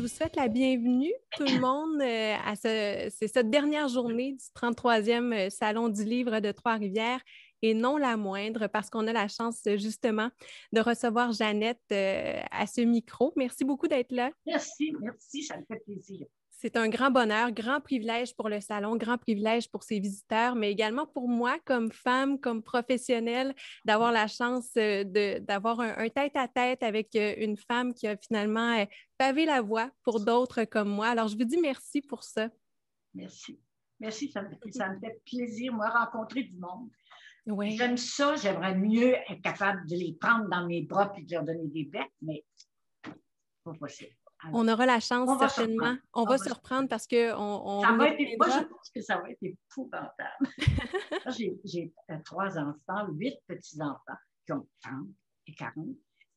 je vous souhaite la bienvenue, tout le monde, c'est cette dernière journée du 33e Salon du livre de Trois-Rivières et non la moindre parce qu'on a la chance justement de recevoir Jeannette à ce micro. Merci beaucoup d'être là. Merci, merci, ça me fait plaisir. C'est un grand bonheur, grand privilège pour le salon, grand privilège pour ses visiteurs, mais également pour moi comme femme, comme professionnelle, d'avoir la chance d'avoir un tête-à-tête avec une femme qui a finalement pavé la voie pour d'autres comme moi. Alors, je vous dis merci pour ça. Merci. Merci, ça me fait plaisir, moi, rencontrer du monde. Oui. J'aime ça, j'aimerais mieux être capable de les prendre dans mes bras et de leur donner des becs, mais pas possible. Alors, on aura la chance, certainement. On va se reprendre parce qu'on moi, reviendra. je pense que ça va être épouvantable. J'ai 3 enfants, 8 petits-enfants qui ont 30 et 40,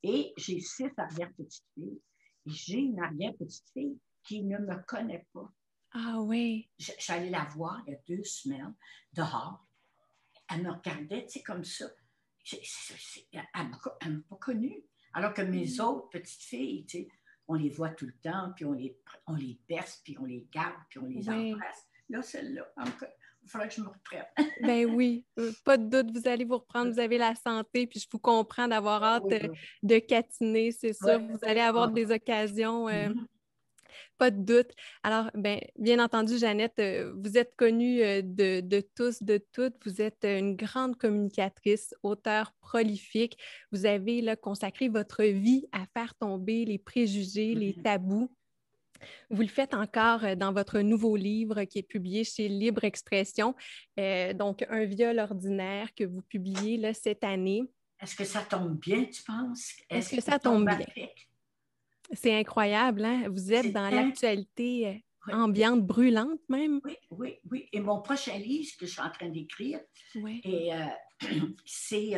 et j'ai 6 arrière-petites-filles. Et j'ai une arrière-petite-fille qui ne me connaît pas. Ah oui. Je suis allée la voir il y a 2 semaines, dehors. Elle me regardait, tu sais, comme ça. Elle ne m'a pas connue. Alors que mes autres petites filles, tu sais, on les voit tout le temps, puis on les berce, puis on les garde, puis on les embrasse. Là, celle-là, il faudrait que je me reprenne. Ben oui, pas de doute, vous allez vous reprendre, vous avez la santé, puis je vous comprends d'avoir hâte de catiner, c'est sûr. Vous allez avoir des occasions, pas de doute. Alors, bien entendu, Jeannette, vous êtes connue de tous, de toutes. Vous êtes une grande communicatrice, auteure prolifique. Vous avez là, consacré votre vie à faire tomber les préjugés, les tabous. Vous le faites encore dans votre nouveau livre qui est publié chez Libre Expression, donc Un viol ordinaire que vous publiez là, cette année. Est-ce que ça tombe bien, tu penses? Est-ce que ça tombe bien? Avec? C'est incroyable, hein? Vous êtes dans l'actualité ambiante, brûlante même. Oui, oui, oui. Et mon prochain livre que je suis en train d'écrire, et c'est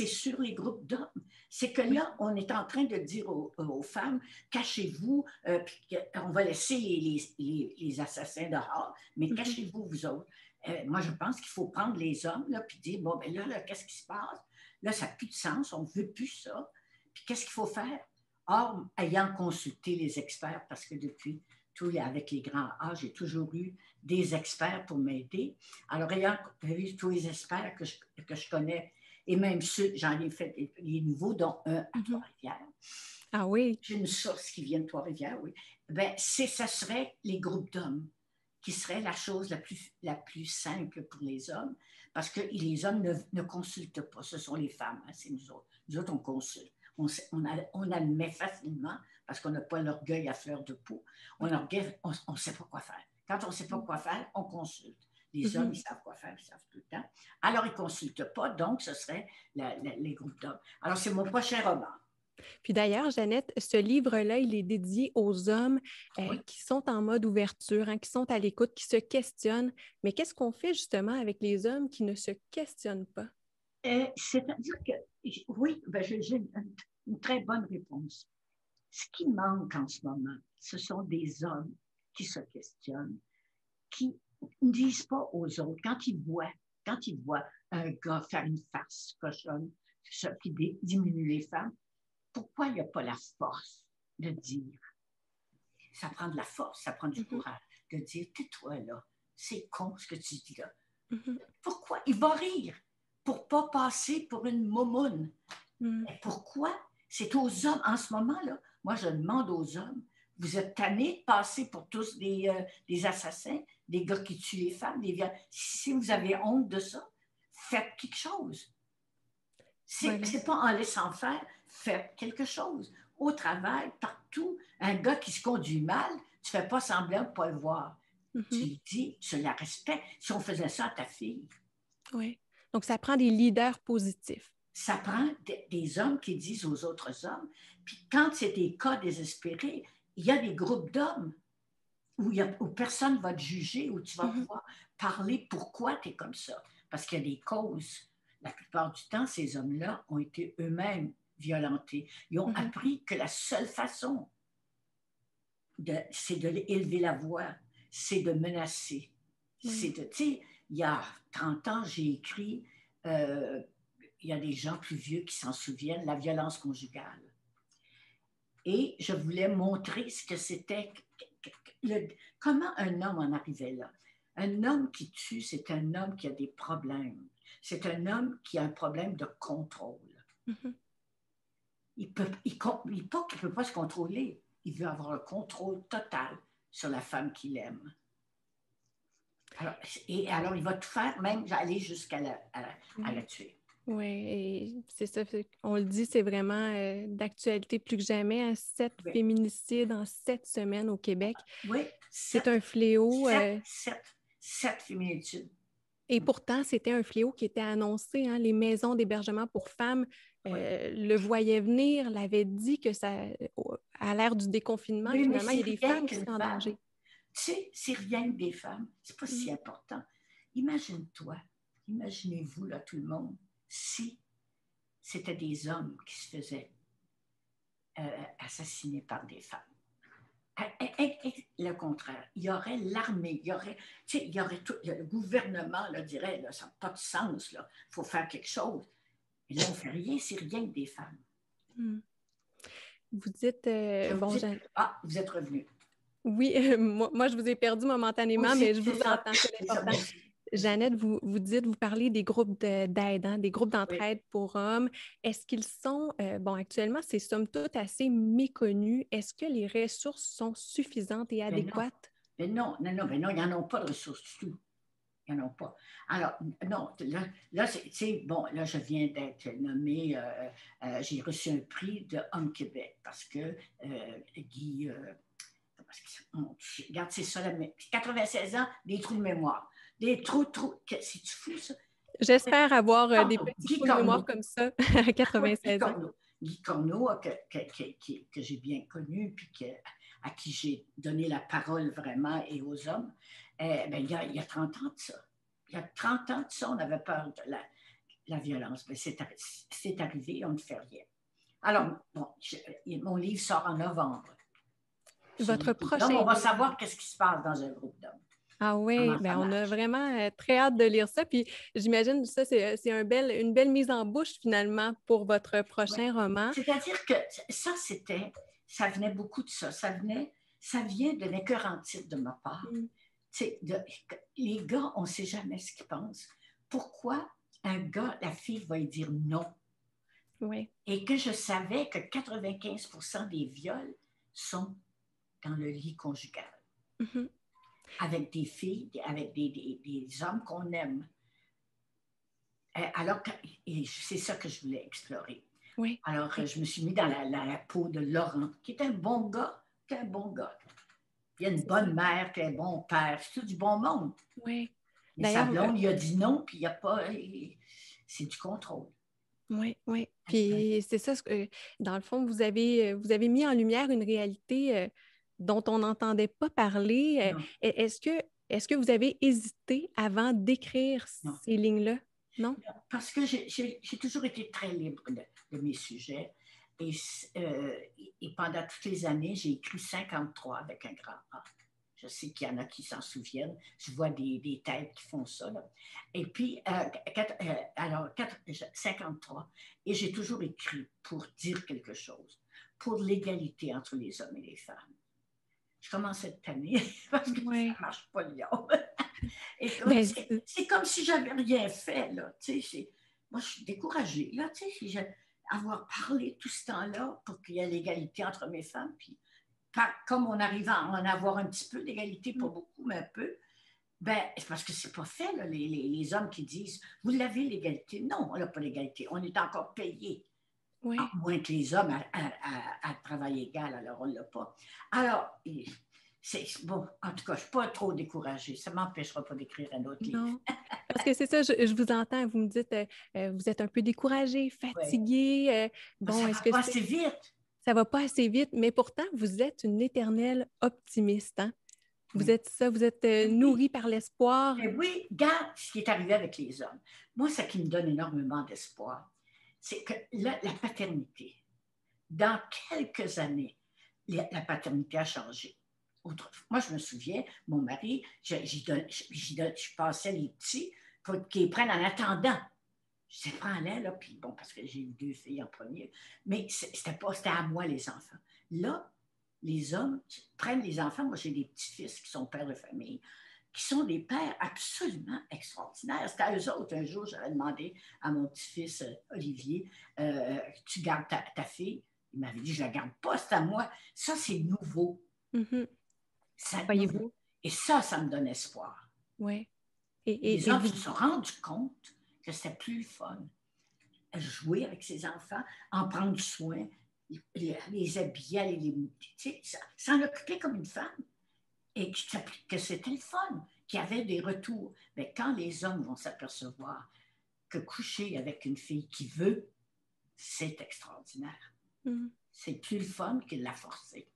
sur les groupes d'hommes. C'est que là, on est en train de dire aux femmes, cachez-vous, puis on va laisser les assassins dehors, mais cachez-vous, vous autres. Moi, je pense qu'il faut prendre les hommes, là, puis dire, bon, ben là, qu'est-ce qui se passe? Là, ça n'a plus de sens, on ne veut plus ça. Puis qu'est-ce qu'il faut faire? Or, ayant consulté les experts, parce que depuis avec les grands âges, j'ai toujours eu des experts pour m'aider. Alors, ayant vu tous les experts que je connais, et même ceux, j'en ai fait les nouveaux, dont un à Trois-Rivières. Ah oui? J'ai une source qui vient de Trois-Rivières, oui. Ben, ça serait les groupes d'hommes qui serait la chose la plus simple pour les hommes, parce que les hommes ne consultent pas. Ce sont les femmes, hein, c'est nous autres. Nous autres, on consulte. On admet facilement, parce qu'on n'a pas l'orgueil à fleur de peau, on ne sait pas quoi faire. Quand on ne sait pas quoi faire, on consulte. Les hommes, ils savent quoi faire, ils savent tout le temps. Alors, ils ne consultent pas, donc ce serait les groupes d'hommes. Alors, c'est mon prochain roman. Puis d'ailleurs, Jeannette, ce livre-là, il est dédié aux hommes qui sont en mode ouverture, hein, qui sont à l'écoute, qui se questionnent. Mais qu'est-ce qu'on fait justement avec les hommes qui ne se questionnent pas? C'est-à-dire que, oui, j'ai une très bonne réponse. Ce qui manque en ce moment, ce sont des hommes qui se questionnent, qui ne disent pas aux autres, quand ils voient un gars faire une farce cochonne, qui diminue les femmes, pourquoi il n'y a pas la force de dire? Ça prend de la force, ça prend du courage de dire, tais-toi là, c'est con ce que tu dis là. Pourquoi? Il va rire pour ne pas passer pour une momoune. Pourquoi? C'est aux hommes en ce moment-là. Moi, je demande aux hommes, vous êtes tannés de passer pour tous des assassins, des gars qui tuent les femmes, si vous avez honte de ça, faites quelque chose. C'est pas en laissant faire, faites quelque chose. Au travail, partout, un gars qui se conduit mal, tu ne fais pas semblant de ne pas le voir. Tu lui dis, tu la respectes. Si on faisait ça à ta fille. Oui. Donc, ça prend des leaders positifs. Ça prend des hommes qui disent aux autres hommes. Puis quand c'est des cas désespérés, il y a des groupes d'hommes où personne ne va te juger, où tu vas pouvoir parler pourquoi tu es comme ça. Parce qu'il y a des causes. La plupart du temps, ces hommes-là ont été eux-mêmes violentés. Ils ont appris que la seule façon, c'est d'élever la voix, c'est de menacer. C'est de, tu sais, il y a 30 ans, j'ai écrit, il y a des gens plus vieux qui s'en souviennent, la violence conjugale. Et je voulais montrer ce que c'était, comment un homme en arrivait là. Un homme qui tue, c'est un homme qui a des problèmes. C'est un homme qui a un problème de contrôle. Mm-hmm. Il ne peut pas se contrôler. Il veut avoir un contrôle total sur la femme qu'il aime. Alors, il va tout faire, même aller jusqu'à la tuer. Oui, et c'est ça. On le dit, c'est vraiment d'actualité plus que jamais. 7 féminicides en 7 semaines au Québec. Oui, c'est un fléau. 7 féminicides. Et pourtant, c'était un fléau qui était annoncé. Hein? Les maisons d'hébergement pour femmes le voyaient venir, l'avaient dit que ça, à l'ère du déconfinement, finalement, il y a des femmes qui sont en danger. Tu sais, c'est rien que des femmes. C'est pas si important. Imagine-toi, imaginez-vous, là, tout le monde, si c'était des hommes qui se faisaient assassiner par des femmes. Le contraire, il y aurait l'armée, il y aurait tout, le gouvernement là, dirait, là, ça n'a pas de sens, il faut faire quelque chose. Mais là, on ne fait rien, c'est rien que des femmes. Vous dites... vous êtes revenu. Oui, moi, je vous ai perdu momentanément, aussi, mais je vous entends, c'est important. Jeannette, vous parlez des groupes d'aide, hein, des groupes d'entraide pour hommes. Est-ce qu'ils sont, actuellement, c'est somme toute assez méconnu. Est-ce que les ressources sont suffisantes et adéquates? Non, ils n'en ont pas de ressources du tout. Ils n'en ont pas. Alors, non, là là, je viens d'être nommée, j'ai reçu un prix de Homme Québec parce que Guy, regarde, c'est ça, 96 ans, des trous de mémoire. Des trous, c'est fou, ça? J'espère avoir des petits trous de mémoire comme ça à 96 ans. Guy Corneau, que j'ai bien connu, puis à qui j'ai donné la parole vraiment et aux hommes, il y a 30 ans de ça. Il y a 30 ans de ça, on avait peur de la violence. Mais c'est arrivé, on ne fait rien. Alors, mon livre sort en novembre. Votre prochain... Donc, on va savoir qu'est-ce qui se passe dans un groupe d'hommes. Ah oui, on a vraiment très hâte de lire ça. Puis j'imagine que ça, c'est une belle mise en bouche finalement pour votre prochain roman. C'est-à-dire que ça venait beaucoup de ça. Ça vient de l'écœurantite de ma part. Les gars, on ne sait jamais ce qu'ils pensent. Pourquoi un gars, la fille va lui dire non? Oui. Et que je savais que 95% des viols sont dans le lit conjugal. Mm-hmm. Avec des filles, avec des hommes qu'on aime. Alors, c'est ça que je voulais explorer. Oui. Alors, je me suis mis dans la peau de Laurent, qui est un bon gars. Il a une bonne mère, puis un bon père. C'est tout du bon monde. Oui. Mais sa blonde, il a dit non, puis il n'y a pas... C'est du contrôle. Oui. Puis c'est ça, dans le fond, vous avez mis en lumière une réalité dont on n'entendait pas parler. Est-ce que vous avez hésité avant d'écrire ces lignes-là? Non? Parce que j'ai toujours été très libre de mes sujets. Et pendant toutes les années, j'ai écrit 53 avec un grand A. Je sais qu'il y en a qui s'en souviennent. Je vois des têtes qui font ça. Là. Et puis, 53. Et j'ai toujours écrit pour dire quelque chose, pour l'égalité entre les hommes et les femmes. Je commence cette année parce que ça ne marche pas, Lyon. C'est comme si je n'avais rien fait. Là. Moi, je suis découragée. Là, avoir parlé tout ce temps-là pour qu'il y ait l'égalité entre mes femmes, puis comme on arrive à en avoir un petit peu d'égalité, pas beaucoup, mais un peu, c'est parce que c'est pas fait, là, les hommes qui disent « Vous l'avez, l'égalité? » Non, on n'a pas l'égalité. On est encore payé. Oui. À moins que les hommes à travail égal, alors on ne l'a pas. Alors, bon, en tout cas, je ne suis pas trop découragée. Ça ne m'empêchera pas d'écrire un autre livre. Parce que c'est ça, je vous entends, vous me dites, vous êtes un peu découragée, fatiguée. Ça ne va pas assez vite. Ça ne va pas assez vite, mais pourtant, vous êtes une éternelle optimiste. Hein? Vous êtes nourrie par l'espoir. Mais oui, regarde ce qui est arrivé avec les hommes. Moi, ce qui me donne énormément d'espoir, c'est que la paternité, dans quelques années, la paternité a changé. Moi, je me souviens, mon mari, je passais les petits pour qu'ils prennent en attendant. Je prends-les, là, puis bon, parce que j'ai eu 2 filles en premier, mais c'était à moi, les enfants. Là, les hommes prennent les enfants. Moi, j'ai des petits-fils qui sont pères de famille, qui sont des pères absolument extraordinaires. C'était à eux autres. Un jour, j'avais demandé à mon petit-fils Olivier, tu gardes ta fille? Il m'avait dit, je ne la garde pas, c'est à moi. Ça, c'est nouveau. Mhm. Ça, Voyez-vous? et ça me donne espoir. Oui. Les Et hommes vous... se sont rendus compte que c'était plus le fun. Jouer avec ses enfants, en prendre soin, les habiller, s'en occuper comme une femme. Et que c'était le fun, qu'il y avait des retours. Mais quand les hommes vont s'apercevoir que coucher avec une fille qui veut, c'est extraordinaire. Mm. C'est plus le fun que de la forcer.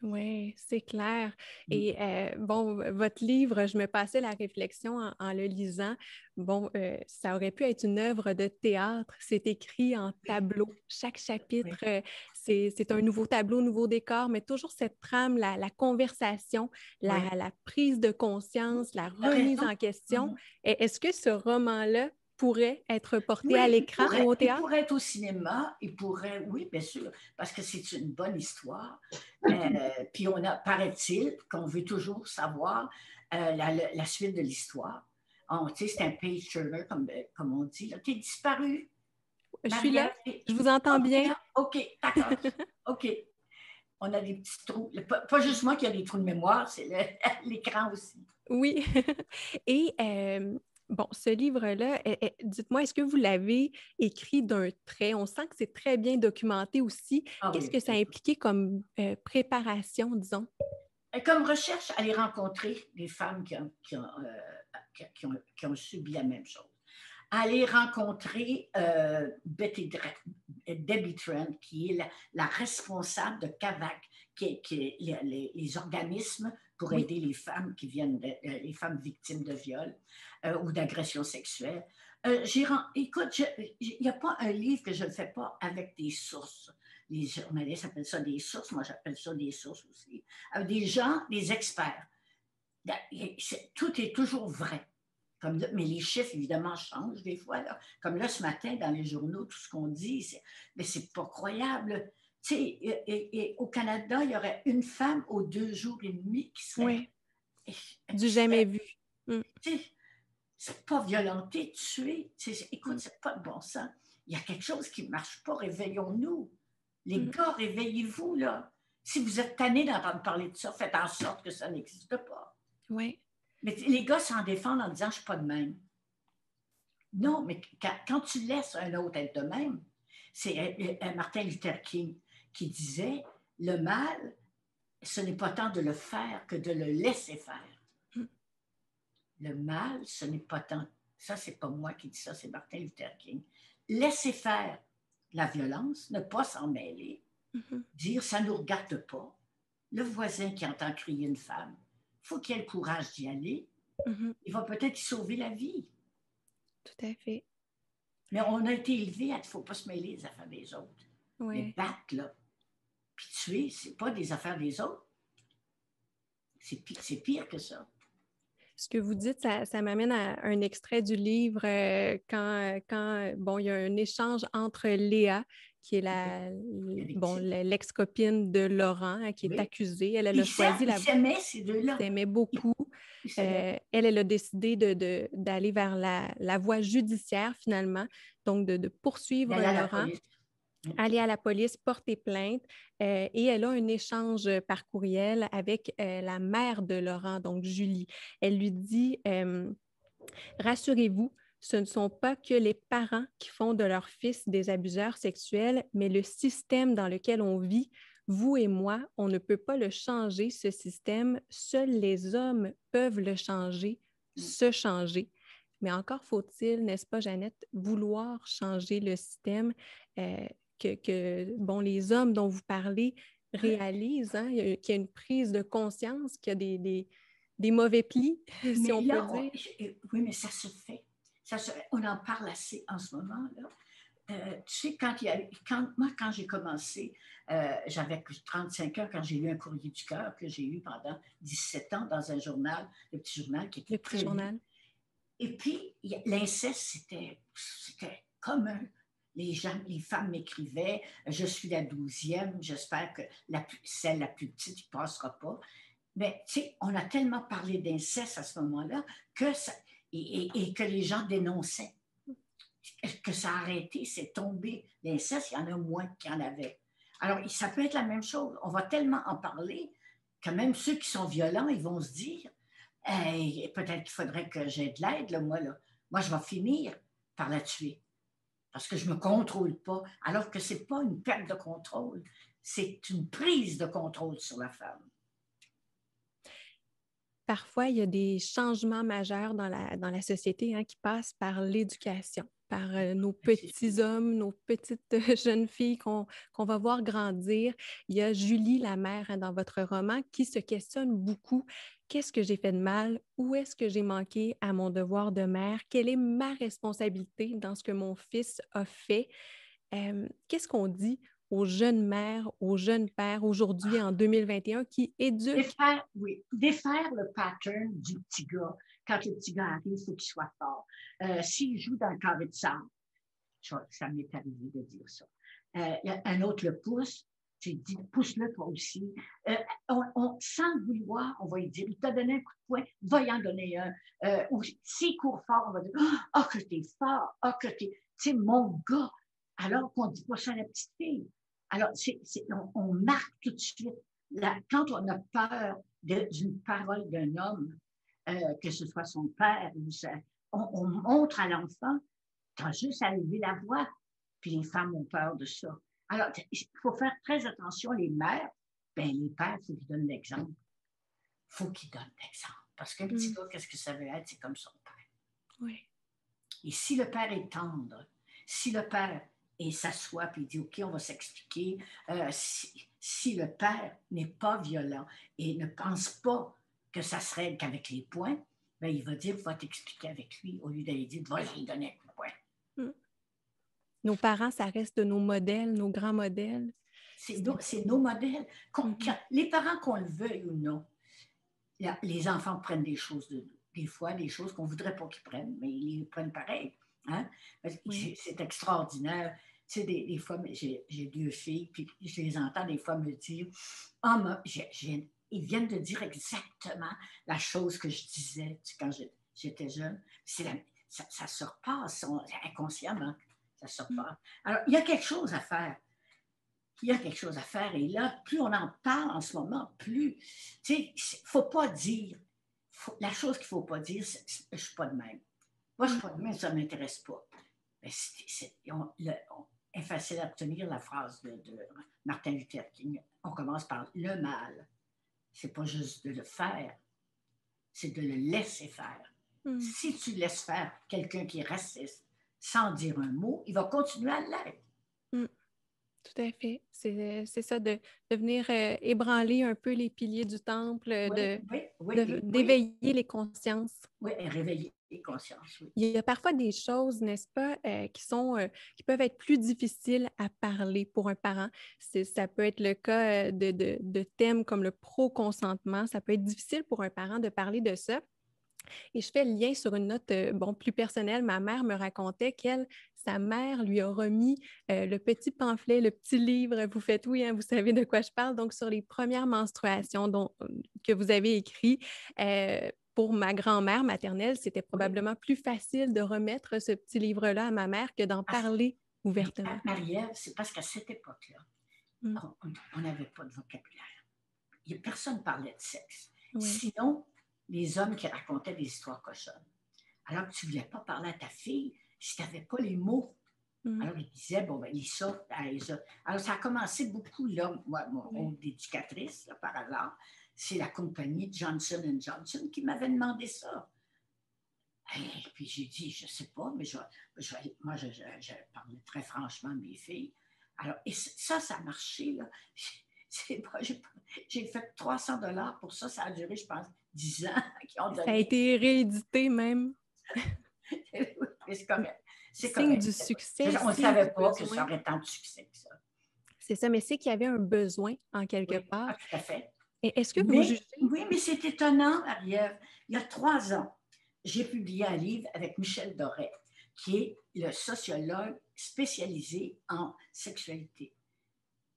Oui, c'est clair. Et bon, votre livre, je me passais la réflexion en le lisant. Bon, ça aurait pu être une œuvre de théâtre. C'est écrit en tableau. Chaque chapitre, Oui. c'est un nouveau tableau, nouveau décor, mais toujours cette trame, la conversation, Oui. la prise de conscience, la Tu as remise raison. en question. Est-ce que ce roman-là pourrait être porté à Oui, l'écran ou au il théâtre? pourrait être au cinéma, il pourrait, oui, bien sûr, parce que c'est une bonne histoire. Puis on a, paraît-il, qu'on veut toujours savoir la suite de l'histoire. Tu sais, c'est un page turner, comme on dit. Tu es disparu, Je suis là, Marie-Ève. je vous entends bien. OK, d'accord. OK. On a des petits trous. Pas juste moi qui a des trous de mémoire, c'est l'écran aussi. Oui. Et bon, ce livre-là, dites-moi, est-ce que vous l'avez écrit d'un trait? On sent que c'est très bien documenté aussi. Ah Qu'est-ce oui, que ça a impliqué comme préparation, disons? comme recherche, aller rencontrer des femmes qui ont subi la même chose. Aller rencontrer Debbie Trent, qui est la responsable de CAVAC, qui est les organismes pour Oui. aider les femmes les femmes victimes de viol ou d'agression sexuelle. Écoute, il n'y a pas un livre que je ne fais pas avec des sources. Les journalistes appellent ça des sources, moi j'appelle ça des sources aussi. Des gens, des experts. Tout est toujours vrai. Mais les chiffres, évidemment, changent des fois. Là. Comme là, ce matin, dans les journaux, tout ce qu'on dit, mais c'est pas croyable. Tu sais, et au Canada, il y aurait une femme aux 2 jours et demi qui serait... Oui, du jamais vu. Tu sais, c'est pas violenté, tué. Écoute, Mm. c'est pas de bon sens. Il y a quelque chose qui ne marche pas. Réveillons-nous. Les Mm. gars, réveillez-vous, là. Si vous êtes tannés d'entendre parler de ça, faites en sorte que ça n'existe pas. Oui. Mais les gars s'en défendent en disant « je ne suis pas de même ». Non, mais quand tu laisses un autre être de même, c'est Martin Luther King qui disait « le mal, ce n'est pas tant de le faire que de le laisser faire ». Mm. Le mal, ce n'est pas tant... Ça, c'est pas moi qui dis ça, c'est Martin Luther King. Laisser faire la violence, ne pas s'en mêler, dire « ça ne nous regarde pas ». Le voisin qui entend crier une femme, il faut qu'il ait le courage d'y aller. Il va peut-être y sauver la vie. Tout à fait. Mais on a été élevés à il ne faut pas se mêler des affaires des autres. Ouais. Mais battre, là, puis tuer, ce n'est pas des affaires des autres. C'est pire que ça. Ce que vous dites, ça m'amène à un extrait du livre quand bon, il y a un échange entre Léa, qui est l'ex-copine de Laurent, hein, qui est accusée. Elle a choisi Ils s'aimaient, ces deux-là. Ils s'aimaient beaucoup. Elle a décidé d'aller vers la voie judiciaire, finalement, donc de poursuivre Laurent. Aller à la police, porter plainte et elle a un échange par courriel avec la mère de Laurent, donc Julie. Elle lui dit rassurez-vous, ce ne sont pas que les parents qui font de leur fils des abuseurs sexuels, mais le système dans lequel on vit, vous et moi, on ne peut pas le changer, ce système. Seuls les hommes peuvent le changer, se changer. Mais encore faut-il, n'est-ce pas, Jeannette, vouloir changer le système bon, les hommes dont vous parlez réalisent hein, qu'il y a une prise de conscience, qu'il y a des mauvais plis, si on peut dire. Oui, mais ça se fait. On en parle assez en ce moment. Là. Tu sais, quand j'ai commencé, j'avais 35 ans quand j'ai lu Un courrier du cœur que j'ai lu pendant 17 ans dans un journal, le petit journal qui était très journal. Et puis, l'inceste, c'était commun. les femmes m'écrivaient, je suis la 12e, j'espère que celle la plus petite ne passera pas. Mais tu sais, on a tellement parlé d'inceste à ce moment-là et que les gens dénonçaient. Que ça a arrêté, c'est tombé. L'inceste, il y en a moins qu'il y en avait. Alors, ça peut être la même chose. On va tellement en parler que même ceux qui sont violents, ils vont se dire hey, peut-être qu'il faudrait que j'aie de l'aide, là, moi. Là. Moi, je vais finir par la tuer parce que je ne me contrôle pas. Alors que ce n'est pas une perte de contrôle, c'est une prise de contrôle sur la femme. Parfois, il y a des changements majeurs dans la société qui passent par l'éducation, par nos petits hommes, nos petites jeunes filles qu'on va voir grandir. Il y a Julie, la mère, dans votre roman, qui se questionne beaucoup. Qu'est-ce que j'ai fait de mal? Où est-ce que j'ai manqué à mon devoir de mère? Quelle est ma responsabilité dans ce que mon fils a fait? Qu'est-ce qu'on dit aux jeunes mères, aux jeunes pères aujourd'hui en 2021 qui éduquent? Défaire le pattern du petit gars. Quand le petit gars arrive, il faut qu'il soit fort. S'il joue dans le carré de sable, ça m'est arrivé de dire ça. Un autre le pousse, tu dis, pousse-le toi aussi. Sans le vouloir, on va lui dire, il t'a donné un coup de poing, va y en donner un. Ou s'il court fort, on va dire, ah, que t'es fort, ah, que t'es, tu sais, mon gars. Alors qu'on ne dit pas ça à la petite fille. Alors, on marque tout de suite. Quand on a peur d'une parole d'un homme, que ce soit son père, on montre à l'enfant, tu as juste à lever la voix, puis les femmes ont peur de ça. Alors, il faut faire très attention, les mères, les pères, il faut qu'ils donnent l'exemple. Il faut qu'ils donnent l'exemple. Parce qu'un petit gars, qu'est-ce que ça veut être? C'est comme son père. Oui. Et si le père est tendre, si le père s'assoit et dit, OK, on va s'expliquer, si le père n'est pas violent et ne pense pas que ça se règle qu'avec les poings, il va dire, va t'expliquer avec lui, au lieu d'aller dire, va lui donner un coup de poing. Nos parents, ça reste nos modèles, nos grands modèles. C'est nos modèles. Les parents, qu'on le veuille ou non, les enfants prennent des choses des fois, des choses qu'on ne voudrait pas qu'ils prennent, mais ils les prennent pareil. Hein? Oui. C'est extraordinaire. Tu sais, des fois, j'ai 2 filles, puis je les entends des fois me dire ils viennent de dire exactement la chose que je disais quand j'étais jeune. Ça se repasse inconsciemment. Ça se repasse. Alors, il y a quelque chose à faire. Il y a quelque chose à faire. Et là, plus on en parle en ce moment, plus. Tu sais, il ne faut pas dire. La chose qu'il ne faut pas dire, c'est je ne suis pas de même. Moi, je ne suis pas de même, ça ne m'intéresse pas. Mais c'est facile à retenir la phrase de Martin Luther King. On commence par le mal. Ce n'est pas juste de le faire, c'est de le laisser faire. Si tu laisses faire quelqu'un qui est raciste sans dire un mot, il va continuer à l'être. Tout à fait. C'est ça, de venir ébranler un peu les piliers du temple, d'éveiller les consciences. Oui, réveiller les consciences, oui. Il y a parfois des choses, n'est-ce pas, qui peuvent être plus difficiles à parler pour un parent. Ça peut être le cas de thèmes comme le pro-consentement. Ça peut être difficile pour un parent de parler de ça. Et je fais le lien sur une note plus personnelle. Ma mère me racontait sa mère lui a remis le petit pamphlet, le petit livre, vous faites oui, vous savez de quoi je parle, donc sur les premières menstruations que vous avez écrit. Pour ma grand-mère maternelle, c'était probablement plus facile de remettre ce petit livre-là à ma mère que d'en parler ouvertement. Marie-Ève, c'est parce qu'à cette époque-là, on n'avait pas de vocabulaire. Personne ne parlait de sexe. Oui. Sinon, les hommes qui racontaient des histoires cochonnes. Alors que tu ne voulais pas parler à ta fille si tu n'avais pas les mots. Alors, ils disaient, lis ça, Alors, ça a commencé beaucoup, là, moi, mon rôle d'éducatrice, là, par hasard. C'est la compagnie Johnson & Johnson qui m'avait demandé ça. Et puis, j'ai dit, je ne sais pas, mais moi, je parlais très franchement à mes filles. Alors, et ça a marché, là. J'ai fait $300 pour ça. Ça a duré, je pense, 10 ans. Ça a été réédité même. C'est correct. C'est signe du succès. On ne savait pas que ça aurait tant de succès que ça. C'est ça, mais c'est qu'il y avait un besoin en quelque part. Ah, tout à fait. Et est-ce que vous jugez? Oui, mais c'est étonnant, Marie-Ève. Il y a 3 ans, j'ai publié un livre avec Michel Doré. qui est le sociologue spécialisé en sexualité.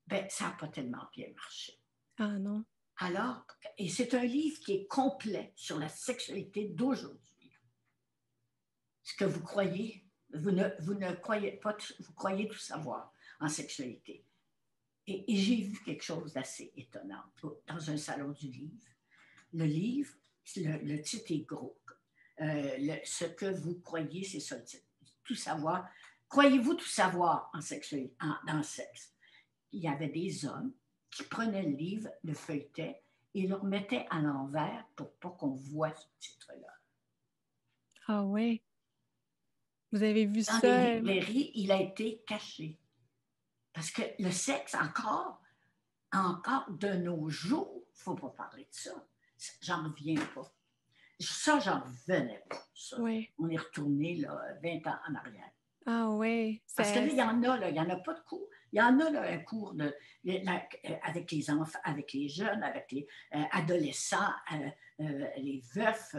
Ben, ça n'a pas tellement bien marché. Ah non. Alors, et c'est un livre qui est complet sur la sexualité d'aujourd'hui. Ce que vous croyez, vous ne croyez pas, vous croyez tout savoir en sexualité. Et j'ai vu quelque chose d'assez étonnant dans un salon du livre. Le livre, le titre est gros. Ce que vous croyez, c'est ça le titre. Tout savoir. Croyez-vous tout savoir en sexualité, dans le sexe? Il y avait des hommes qui prenaient le livre, le feuilletaient et le remettaient à l'envers pour pas qu'on voit ce titre-là. Ah ouais. Vous avez vu Dans ça? les librairies, il a été caché. Parce que le sexe, encore de nos jours, il ne faut pas parler de ça. J'en reviens pas. Ça, j'en revenais pas. Ça. Ouais. On est retourné là, 20 ans en arrière. Ah ouais. Parce que là, il y en a, là, il n'y en a pas de cours. Il y en a là, un cours avec les enfants, avec les jeunes, avec les adolescents, les veufs,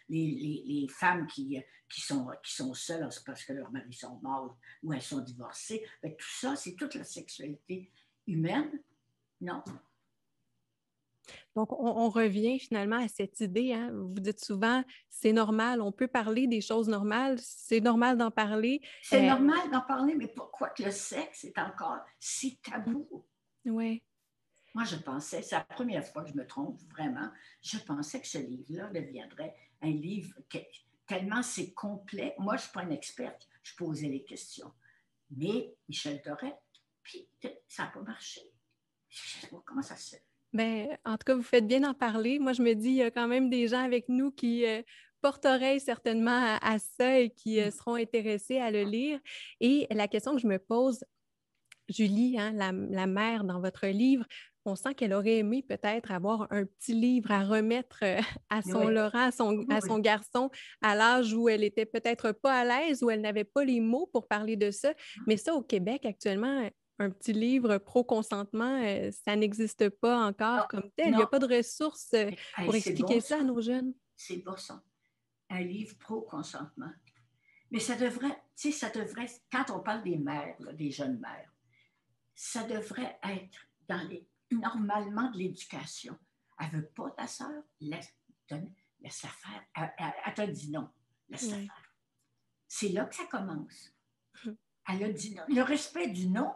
les femmes qui sont seules parce que leurs maris sont morts ou elles sont divorcées. Mais tout ça, c'est toute la sexualité humaine. Non. Donc, on revient finalement à cette idée. Hein? Vous dites souvent, c'est normal, on peut parler des choses normales, c'est normal d'en parler. C'est normal d'en parler, mais pourquoi que le sexe est encore si tabou? Oui. Moi, je pensais, c'est la première fois que je me trompe vraiment, je pensais que ce livre-là deviendrait un livre tellement c'est complet. Moi, je ne suis pas une experte, je posais les questions. Mais Michel Doré, puis ça n'a pas marché. Je ne sais pas comment ça se fait. Bien, en tout cas, vous faites bien d'en parler. Moi, je me dis, il y a quand même des gens avec nous qui portent oreille certainement à ça et qui seront intéressés à le lire. Et la question que je me pose, Julie, hein, la mère dans votre livre, on sent qu'elle aurait aimé peut-être avoir un petit livre à remettre à son Oui. Laurent, à son garçon, à l'âge où elle était peut-être pas à l'aise, où elle n'avait pas les mots pour parler de ça. Mais ça, au Québec, actuellement, un petit livre pro-consentement, ça n'existe pas encore comme tel. Il n'y a Non. pas de ressources pour expliquer bon, ça à nos jeunes. C'est bon ça. Un livre pro-consentement. Mais ça devrait, quand on parle des mères, là, des jeunes mères, ça devrait être normalement de l'éducation. Elle ne veut pas ta sœur, laisse-la faire. Elle t'a dit non, laisse-la faire. C'est là que ça commence. Elle a dit non. Le respect du non,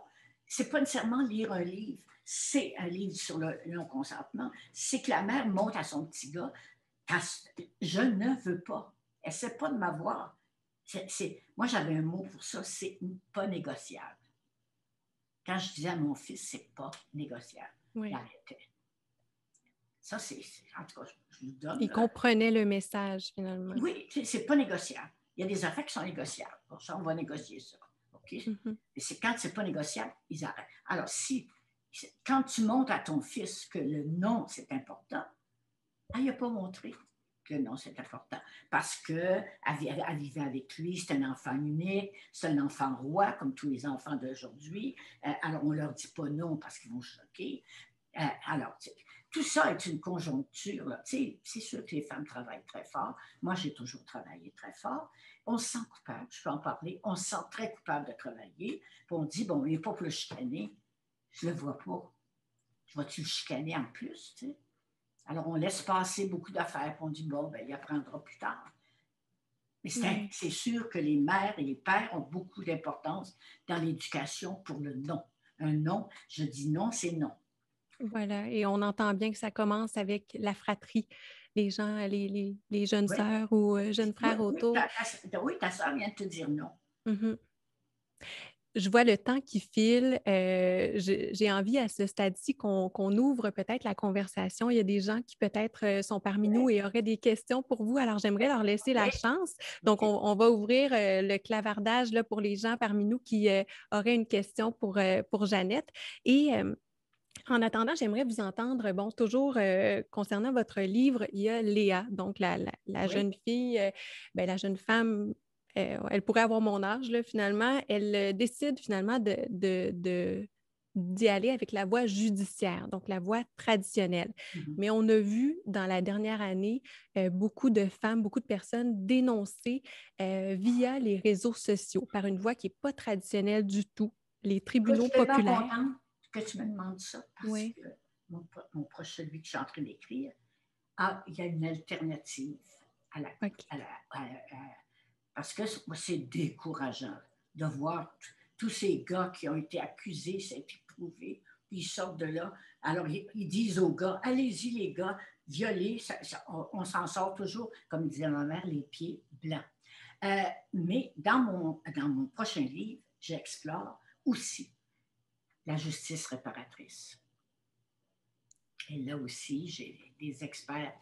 c'est pas nécessairement lire un livre, c'est un livre sur le non-consentement. C'est que la mère montre à son petit gars, je ne veux pas. Elle ne sait pas de m'avoir. Moi, j'avais un mot pour ça, c'est pas négociable. Quand je disais à mon fils, c'est pas négociable, il arrêtait. Ça, en tout cas, je vous donne. Il comprenait le message, finalement. Oui, c'est pas négociable. Il y a des affaires qui sont négociables. Pour ça, on va négocier ça. OK? Mm-hmm. Mais quand c'est pas négociable, ils arrêtent. Alors, quand tu montres à ton fils que le non, c'est important, il n'a pas montré que non, c'est important. Parce qu'elle vivait avec lui, c'est un enfant unique, c'est un enfant roi, comme tous les enfants d'aujourd'hui. Alors, on ne leur dit pas non parce qu'ils vont choquer. Alors, tout ça est une conjoncture. Là. C'est sûr que les femmes travaillent très fort. Moi, j'ai toujours travaillé très fort. On se sent coupable, je peux en parler. On se sent très coupable de travailler. Puis on dit, bon, il n'est pas pour le chicaner. Je ne le vois pas. Je vais-tu le chicaner en plus, tu sais? Alors, on laisse passer beaucoup d'affaires, puis on dit, bon, ben, il apprendra plus tard. Mais c'est sûr que les mères et les pères ont beaucoup d'importance dans l'éducation pour le non. Un non, je dis non, c'est non. Voilà, et on entend bien que ça commence avec la fratrie, les gens, les jeunes sœurs ou jeunes frères autour. Oui, ta sœur vient de te dire non. Mm-hmm. Je vois le temps qui file. J'ai envie à ce stade-ci qu'on ouvre peut-être la conversation. Il y a des gens qui peut-être sont parmi nous et auraient des questions pour vous. Alors, j'aimerais leur laisser la chance. Donc, on va ouvrir le clavardage là, pour les gens parmi nous qui auraient une question pour Jeannette. Et en attendant, j'aimerais vous entendre, bon, toujours concernant votre livre, il y a Léa, donc la jeune fille, la jeune femme. Elle pourrait avoir mon âge, là, finalement. Elle décide finalement de d'y aller avec la voie judiciaire, donc la voie traditionnelle. Mais on a vu dans la dernière année beaucoup de femmes, beaucoup de personnes dénoncer via les réseaux sociaux par une voie qui n'est pas traditionnelle du tout, les tribunaux Je suis tellement populaires. contente que tu me demandes ça parce Oui. que mon proche, celui que je suis en train d'écrire, il y a une alternative à la, OK. parce que c'est décourageant de voir tous ces gars qui ont été accusés, ça a été prouvé, puis ils sortent de là. Alors, ils disent aux gars, allez-y les gars, violez, on s'en sort toujours, comme disait ma mère, les pieds blancs. Mais dans mon prochain livre, j'explore aussi la justice réparatrice. Et là aussi, j'ai des experts.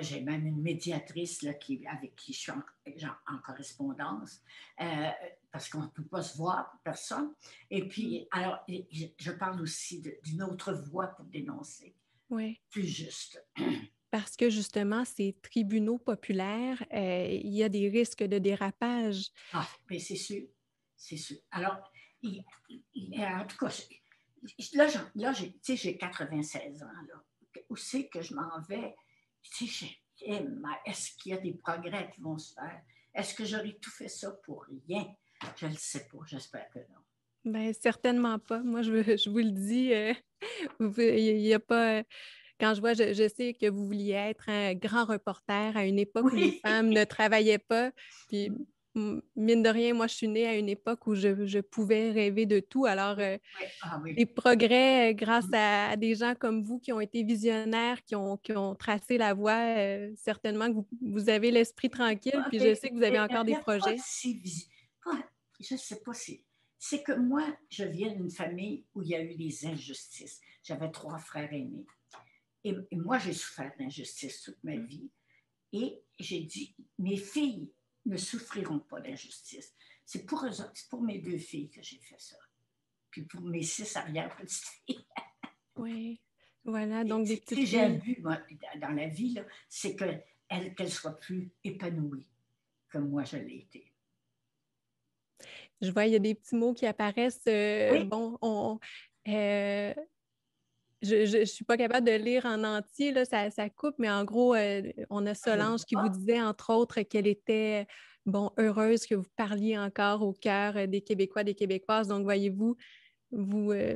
J'ai même une médiatrice là, avec qui je suis en correspondance, parce qu'on ne peut pas se voir, personne. Et puis, alors, je parle aussi d'une autre voie pour dénoncer. Oui. Plus juste. Parce que justement, ces tribunaux populaires, il y a des risques de dérapage. Ah, bien c'est sûr. C'est sûr. Alors, en tout cas, là j'ai 96 ans. Là. Où c'est que je m'en vais? Est-ce qu'il y a des progrès qui vont se faire? Est-ce que j'aurais tout fait ça pour rien? Je ne le sais pas. J'espère que non. Bien, certainement pas. Moi, je vous le dis, il y a pas. Quand je vois, je sais que vous vouliez être un grand reporter à une époque où les Oui. femmes ne travaillaient pas. Puis, mine de rien, moi, je suis née à une époque où je pouvais rêver de tout. Alors, Oui. Ah, oui. des progrès grâce à des gens comme vous qui ont été visionnaires, qui ont tracé la voie, certainement que vous avez l'esprit tranquille. Puis, je sais que vous avez encore des Pas projets. si je ne sais pas si. C'est que moi, je viens d'une famille où il y a eu des injustices. J'avais 3 frères aînés. Et moi, j'ai souffert d'injustice toute ma vie. Et j'ai dit, mes filles ne souffriront pas d'injustice. C'est pour eux autres, c'est pour mes 2 filles que j'ai fait ça. Puis pour mes 6 arrière-petites filles. Oui, voilà, donc des petites Si j'ai un filles. but moi, dans la vie, là, c'est qu'elles soient plus épanouies que moi je l'ai été. Je vois, il y a des petits mots qui apparaissent. Oui. Bon, je ne suis pas capable de lire en entier, là, ça coupe, mais en gros, on a Je ne Solange vois qui vous pas. disait, entre autres, qu'elle était bon, heureuse que vous parliez encore au cœur des Québécois, des Québécoises. Donc, voyez-vous,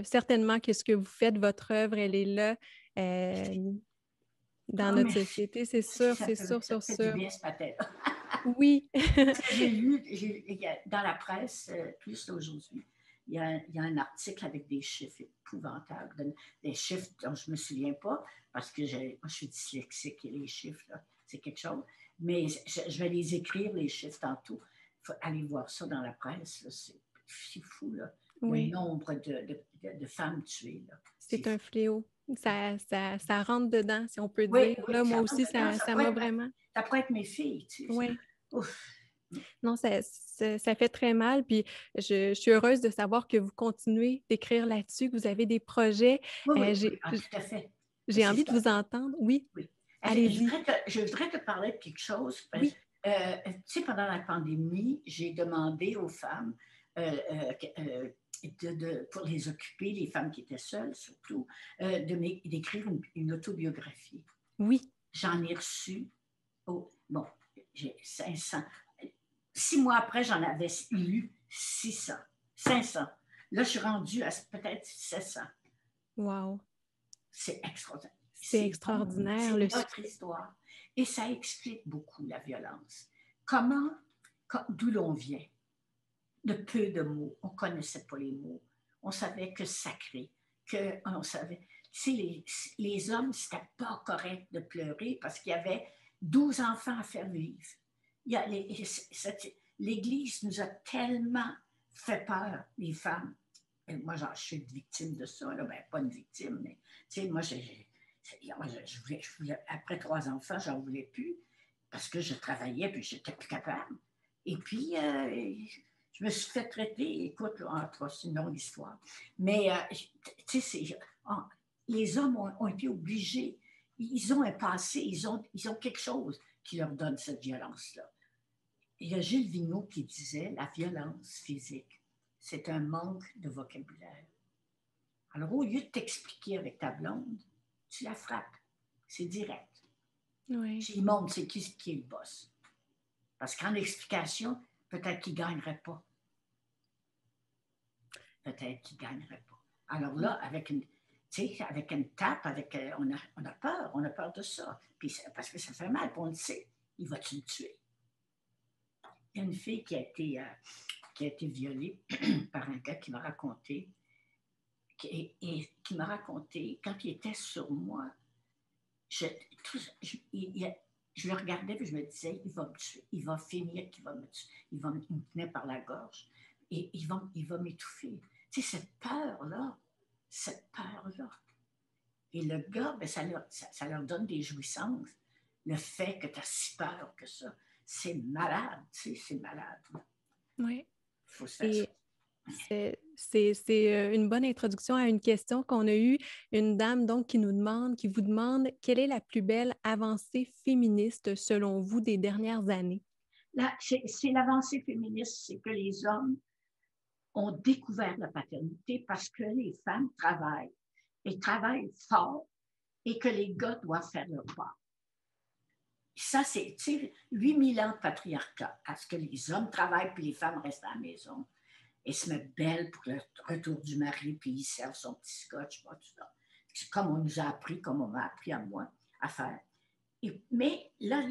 certainement que ce que vous faites, votre œuvre, elle est là dans Ah, notre merci. société, c'est Merci, sûr, c'est sûr, ça me sûr, fait du sûr. bien ce matin-là. Oui. Parce que j'ai lu dans la presse, plus aujourd'hui, il y a un article avec des chiffres épouvantables, des chiffres dont je ne me souviens pas, parce que moi, je suis dyslexique et les chiffres, c'est quelque chose. Mais je vais les écrire, les chiffres, tantôt. Il faut aller voir ça dans la presse. C'est fou, là, le Oui, nombre de femmes tuées. Là. c'est un fléau. Ça rentre dedans, si on peut Oui, dire. oui, Là, moi ça, aussi, ça m'a vraiment. ça pourrait être mes filles. Tu sais. Oui. Ouf. Non, ça fait très mal. Puis je suis heureuse de savoir que vous continuez d'écrire là-dessus, que vous avez des projets. Oui, oui, oui, J'ai tout à fait. j'ai C'est envie de ça. vous entendre. Oui, Oui. allez-y. Je voudrais te parler de quelque chose. Oui, Tu sais, pendant la pandémie, j'ai demandé aux femmes pour les occuper, les femmes qui étaient seules surtout, d'écrire une autobiographie. oui. J'en ai reçu, bon, j'ai 500. 6 mois après, j'en avais lu 600, 500. Là, je suis rendue à peut-être 700. Wow. C'est extraordinaire. C'est C'est bon, extraordinaire, c'est le notre succès. histoire. Et ça explique beaucoup la violence. D'où l'on vient, de peu de mots. On ne connaissait pas les mots. On savait que sacré, on savait. Tu sais, les hommes, c'était pas correct de pleurer parce qu'il y avait 12 enfants à faire vivre. L'Église nous a tellement fait peur, les femmes. Et moi, je suis une victime de ça. Là. Ben, pas une victime, mais tu sais, moi, après 3 enfants, j'en voulais plus parce que je travaillais puis j'étais plus capable. Et puis, je me suis fait traiter. Écoute, c'est une longue histoire. Mais, tu sais, les hommes ont été obligés. Ils ont un passé, ils ont quelque chose qui leur donne cette violence-là. Il y a Gilles Vigneault qui disait la violence physique, c'est un manque de vocabulaire. Alors, au lieu de t'expliquer avec ta blonde, tu la frappes. C'est direct. Oui. Tu lui montres c'est qui est le boss. Parce qu'en explication, peut-être qu'il ne gagnerait pas. Peut-être qu'il ne gagnerait pas. Alors là, avec une tape, on a peur de ça. Puis, parce que ça fait mal, puis on le sait. Il va-tu le tuer? Il y a une fille qui a été violée par un gars qui m'a raconté, qui m'a raconté, quand il était sur moi, je le regardais et je me disais, il va me tuer, il va finir qu'il va me tuer, il va me tenir par la gorge et il va m'étouffer. Tu sais, cette peur-là. Et le gars, ben, ça leur donne des jouissances. Le fait que tu as si peur que ça, c'est malade, tu sais, c'est malade. Oui. Il faut se faire ça. Et c'est une bonne introduction à une question qu'on a eue. Une dame donc qui vous demande quelle est la plus belle avancée féministe selon vous des dernières années? Là, c'est l'avancée féministe, c'est que les hommes ont découvert la paternité parce que les femmes travaillent et travaillent fort et que les gars doivent faire leur part. Ça, c'est 8000 ans de patriarcat, à ce que les hommes travaillent puis les femmes restent à la maison et se mettent belles pour le retour du mari puis ils servent son petit scotch, tout ça. C'est comme on nous a appris, comme on m'a appris à moi à faire. Mais là,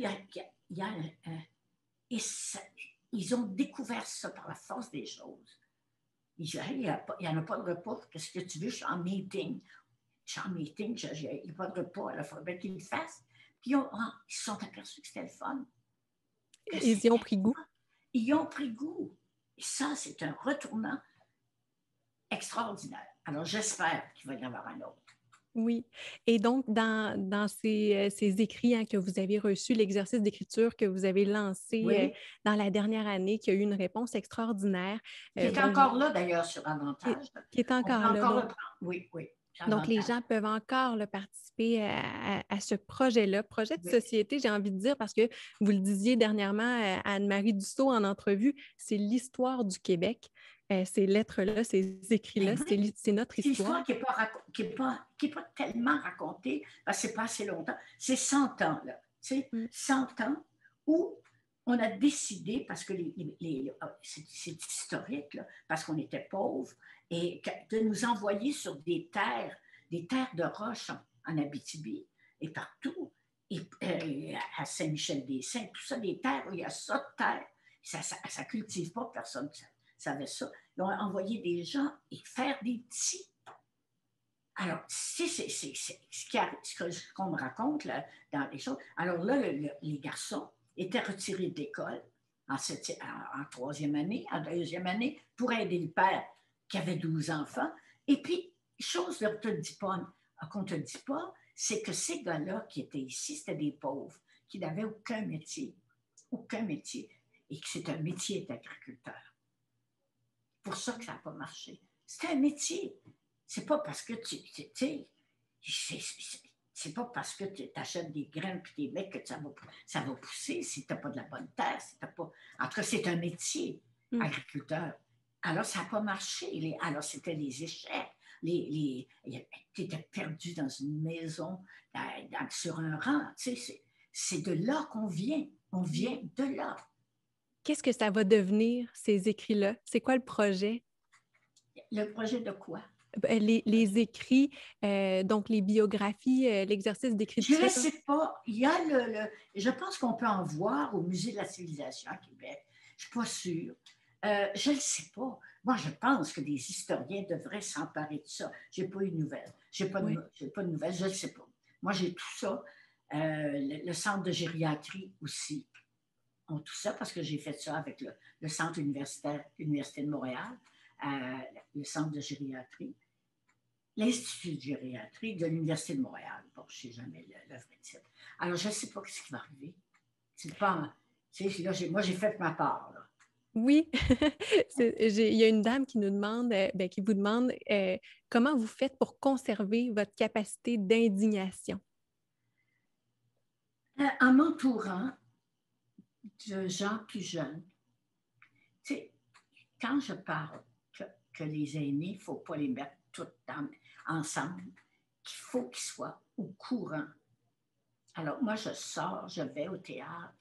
ils ont découvert ça par la force des choses. Ils disent, hey, il n'y en a pas de repas, qu'est-ce que tu veux, je suis en meeting, il n'y a pas de repas, il faudrait qu'ils le fassent. Puis ils se sont aperçus que c'était le fun. Ils y ont pris goût. Ils ont pris goût. Et ça, c'est un retournant extraordinaire. Alors, j'espère qu'il va y en avoir un autre. Oui. Et donc, dans ces écrits que vous avez reçus, l'exercice d'écriture que vous avez lancé dans la dernière année, qui a eu une réponse extraordinaire. Qui est encore là, d'ailleurs, sur Avantage. Qui est encore là. Donc, oui. Donc, les gens peuvent encore participer à ce projet-là, projet de société, j'ai envie de dire, parce que vous le disiez dernièrement à Anne-Marie Dussault en entrevue, c'est l'histoire du Québec. Ces lettres-là, ces écrits-là, c'est notre histoire. C'est une histoire qui n'est pas tellement racontée, parce que ce n'est pas assez longtemps. C'est 100 ans, là. 100 ans où on a décidé, parce que c'est historique, là, parce qu'on était pauvres, et de nous envoyer sur des terres de roche en Abitibi et partout, et à Saint-Michel-des-Saints, tout ça, des terres où il y a ça de terre. Ça ne cultive pas, personne ne savait ça. Ils ont envoyé des gens et faire des petits. Alors, c'est ce qu'on me raconte là, dans les choses. Alors là, les garçons étaient retirés d'école en troisième année, en deuxième année, pour aider le père qui avait 12 enfants. Et puis, chose qu'on ne te dit pas, c'est que ces gars-là qui étaient ici, c'était des pauvres, qui n'avaient aucun métier, et que c'est un métier d'agriculteur. Pour ça que ça n'a pas marché. C'est un métier. C'est pas parce que c'est pas parce que tu achètes des graines et des mecs que ça va pousser si tu n'as pas de la bonne terre. Si t'as pas... En tout cas, c'est un métier, agriculteur. Alors, ça n'a pas marché. Alors, c'était des échecs. Tu étais perdu dans une maison, sur un rang. C'est de là qu'on vient. On vient de là. Qu'est-ce que ça va devenir, ces écrits-là? C'est quoi le projet? Le projet de quoi? Les écrits, donc les biographies, l'exercice d'écriture. Je ne sais pas. Il y a je pense qu'on peut en voir au Musée de la civilisation à Québec. Je ne suis pas sûre. Je ne le sais pas. Moi, je pense que des historiens devraient s'emparer de ça. Je n'ai pas eu de nouvelles. Je n'ai pas de nouvelles, je ne le sais pas. Moi, j'ai tout ça. Le centre de gériatrie aussi ont tout ça parce que j'ai fait ça avec le centre universitaire, l'Université de Montréal, le centre de gériatrie. L'Institut de gériatrie de l'Université de Montréal. Bon, je ne sais jamais le vrai titre. Alors, je ne sais pas ce qui va arriver. C'est pas... Là, moi, j'ai fait ma part. Là. Oui. Il y a une dame qui nous demande, qui vous demande comment vous faites pour conserver votre capacité d'indignation? En m'entourant de gens plus jeunes. Tu sais, quand je parle que les aînés, il ne faut pas les mettre toutes dans... ensemble, qu'il faut qu'ils soient au courant. Alors, moi, je vais au théâtre,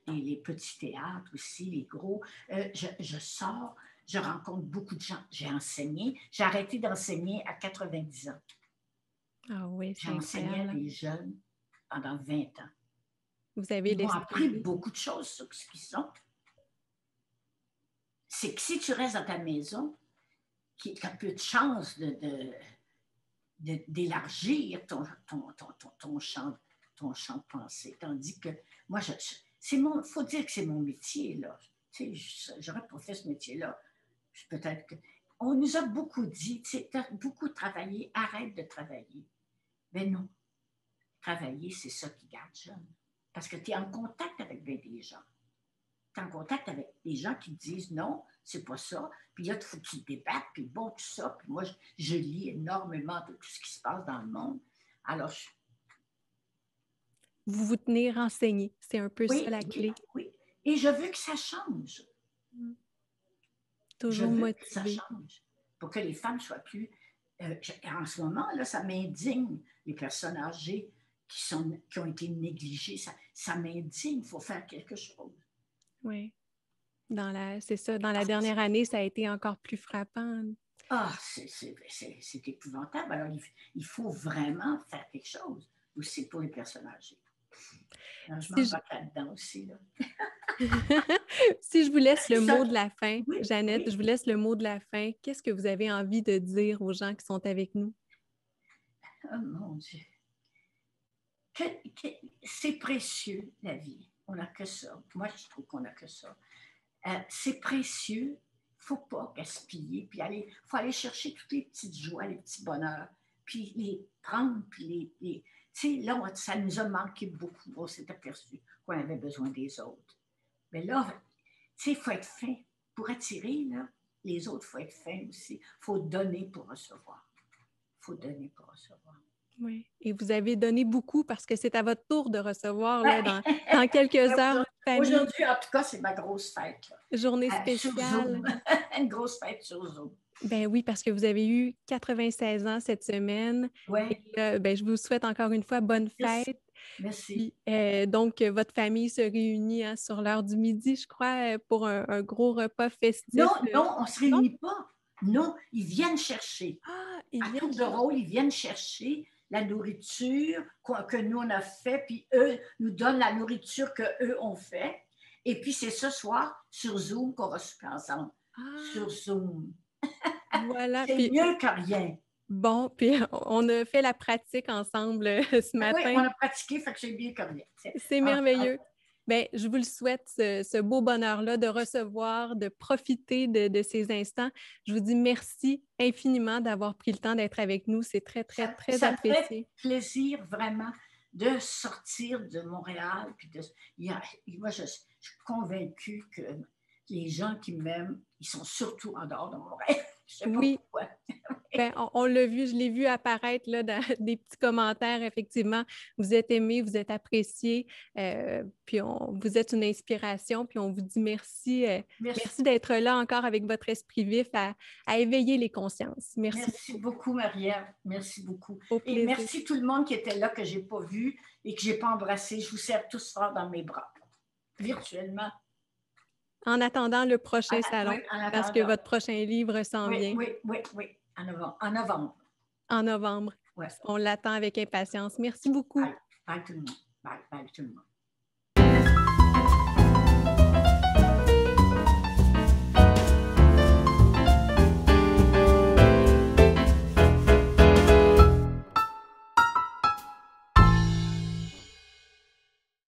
les petits théâtres aussi, les gros. Je sors, je rencontre beaucoup de gens. J'ai arrêté d'enseigner à 90 ans. Ah oui, J'ai c'est enseigné à incroyable. des jeunes pendant 20 ans. Vous avez Ils m'ont appris l'esprit. beaucoup de choses sur ce qu'ils sont. C'est que si tu restes dans ta maison, tu as peu de chance d'élargir ton champ de pensée. Tandis que moi, faut dire que c'est mon métier, là. Tu sais, j'aurais pas fait ce métier-là. Peut-être que. On nous a beaucoup dit, tu as beaucoup travaillé, arrête de travailler. Mais non, travailler, c'est ça qui garde jeune. Parce que tu es en contact avec bien des gens. Tu es en contact avec des gens qui te disent non, c'est pas ça. Puis là, il faut qu'ils débattent, puis bon, tout ça. Puis moi, je lis énormément de tout ce qui se passe dans le monde. Alors, Vous vous tenez renseigné. C'est un peu ça la clé. Oui. Et je veux que ça change. Toujours Que ça motivé. change. Pour que les femmes soient plus. En ce moment, là, ça m'indigne, les personnes âgées qui ont été négligées. Ça m'indigne, il faut faire quelque chose. Oui. C'est ça. Dans la dernière année, ça a été encore plus frappant. Ah, c'est épouvantable. Alors, il faut vraiment faire quelque chose aussi pour les personnes âgées. Alors, je m'embarque là-dedans aussi. Là. Si je vous laisse le mot de la fin, oui, Jeannette, oui. je vous laisse le mot de la fin. Qu'est-ce que vous avez envie de dire aux gens qui sont avec nous? Oh mon Dieu. C'est précieux, la vie. On n'a que ça. Moi, je trouve qu'on n'a que ça. C'est précieux. Il ne faut pas gaspiller. Puis il faut aller chercher toutes les petites joies, les petits bonheurs. Puis les prendre, puis tu sais, là, ça nous a manqué beaucoup. On s'est aperçu qu'on avait besoin des autres. Mais là, tu sais, il faut être fin. Pour attirer là, les autres, il faut être fin aussi. Il faut donner pour recevoir. Il faut donner pour recevoir. Oui, et vous avez donné beaucoup parce que c'est à votre tour de recevoir là, dans quelques heures. Aujourd'hui, en tout cas, c'est ma grosse fête. Là. Journée Sur Zoom. spéciale. Une grosse fête sur Zoom. Ben oui, parce que vous avez eu 96 ans cette semaine. Ouais. Et je vous souhaite encore une fois bonne fête. Merci. Puis, donc, votre famille se réunit sur l'heure du midi, je crois, pour un gros repas festif. Non, on ne se réunit pas. Non, ils viennent chercher. Ah, à tour de rôle, ils viennent chercher la nourriture que nous, on a fait, puis eux nous donnent la nourriture qu'eux ont fait. Et puis, c'est ce soir, sur Zoom, qu'on va souper ensemble. Sur Zoom. Voilà. C'est mieux que rien. Bon, puis on a fait la pratique ensemble ce matin. Oui, on a pratiqué, fait que c'est mieux que rien. C'est merveilleux. Bien, je vous le souhaite, ce beau bonheur-là de recevoir, de profiter de ces instants. Je vous dis merci infiniment d'avoir pris le temps d'être avec nous. C'est très, très, très apprécié. Ça me fait plaisir vraiment de sortir de Montréal. Puis moi, je suis convaincue que les gens qui m'aiment, ils sont surtout en dehors de Montréal. Je sais pas pourquoi. Ben, on l'a vu, je l'ai vu apparaître là, dans des petits commentaires, effectivement. Vous êtes aimé, vous êtes apprécié, puis vous êtes une inspiration, puis on vous dit merci. Merci d'être là encore avec votre esprit vif à éveiller les consciences. Merci beaucoup, Marie-Ève. Merci beaucoup. Et merci tout le monde qui était là, que je n'ai pas vu et que je n'ai pas embrassé. Je vous serre tous fort dans mes bras, virtuellement. En attendant le prochain salon, parce que votre prochain livre s'en vient. Oui, en novembre. En novembre. Ouais. On l'attend avec impatience. Merci beaucoup. Bye tout le monde. Bye tout le monde.